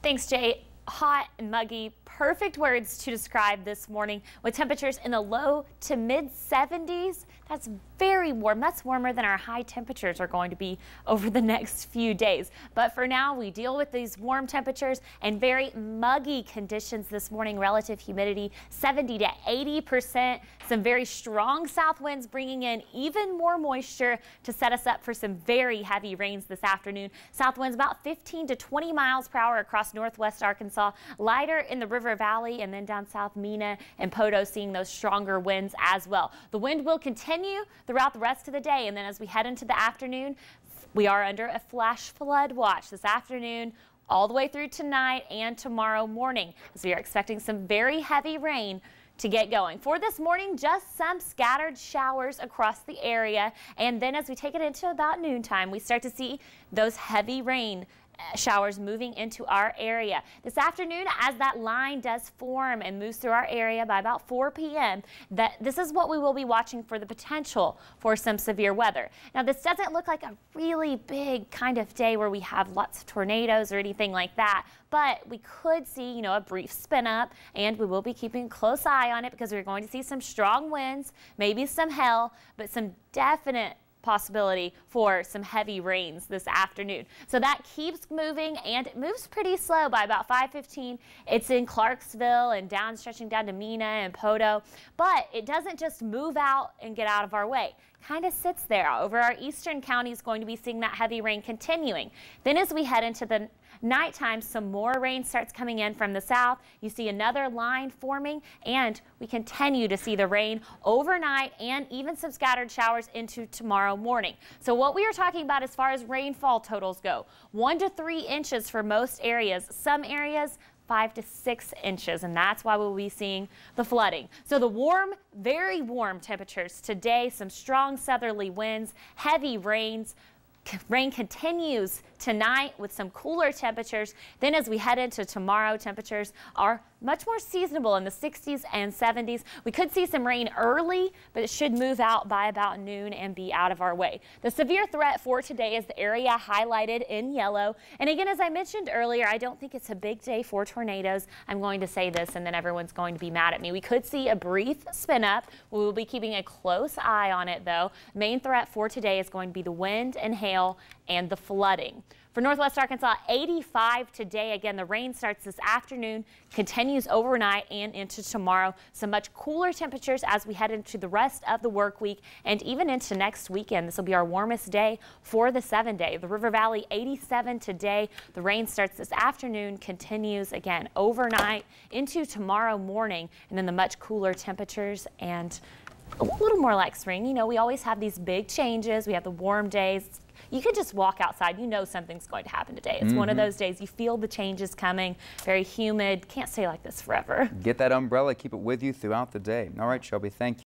Thanks, Jay. Hot and muggy, perfect words to describe this morning with temperatures in the low to mid 70s. That's very warm. That's warmer than our high temperatures are going to be over the next few days. But for now, we deal with these warm temperatures and very muggy conditions this morning. Relative humidity 70 to 80%. Some very strong south winds bringing in even more moisture to set us up for some very heavy rains this afternoon. South winds about 15 to 20 miles per hour across northwest Arkansas. Lighter in the River Valley and then down south Mena and Poteau seeing those stronger winds as well. The wind will continue throughout the rest of the day, and then as we head into the afternoon, we are under a flash flood watch this afternoon all the way through tonight and tomorrow morning, as we are expecting some very heavy rain to get going. For this morning, just some scattered showers across the area, and then as we take it into about noontime, we start to see those heavy rain showers moving into our area. This afternoon, as that line does form and moves through our area by about 4 p.m., this is what we will be watching for the potential for some severe weather. Now, this doesn't look like a really big kind of day where we have lots of tornadoes or anything like that, but we could see, a brief spin up, and we will be keeping a close eye on it because we're going to see some strong winds, maybe some hail, but some definite possibility for some heavy rains this afternoon. So that keeps moving, and it moves pretty slow. By about 5:15, it's in Clarksville and stretching down to Mena and Poteau, but it doesn't just move out and get out of our way. Kind of sits there over our eastern counties, going to be seeing that heavy rain continuing. Then as we head into the nighttime, some more rain starts coming in from the south. You see another line forming, and we continue to see the rain overnight and even some scattered showers into tomorrow morning. So what we are talking about as far as rainfall totals go, 1 to 3 inches for most areas. Some areas 5 to 6 inches, and that's why we'll be seeing the flooding. So the warm, very warm temperatures today, some strong southerly winds, heavy rains. Rain continues tonight with some cooler temperatures. Then as we head into tomorrow, temperatures are much more seasonable in the 60s and 70s. We could see some rain early, but it should move out by about noon and be out of our way. The severe threat for today is the area highlighted in yellow. And again, as I mentioned earlier, I don't think it's a big day for tornadoes. I'm going to say this and then everyone's going to be mad at me. We could see a brief spin up. We will be keeping a close eye on it though. Main threat for today is going to be the wind and hail and the flooding. For northwest Arkansas, 85 today. Again, the rain starts this afternoon, continues overnight and into tomorrow. Some much cooler temperatures as we head into the rest of the work week and even into next weekend. This will be our warmest day for the 7-day. The River Valley, 87 today. The rain starts this afternoon, continues again overnight into tomorrow morning, and then the much cooler temperatures and a little more like spring. We always have these big changes. We have the warm days. You could just walk outside. Something's going to happen today. It's one of those days. You feel the changes coming. Very humid. Can't stay like this forever. Get that umbrella. Keep it with you throughout the day. All right, Shelby, thank you.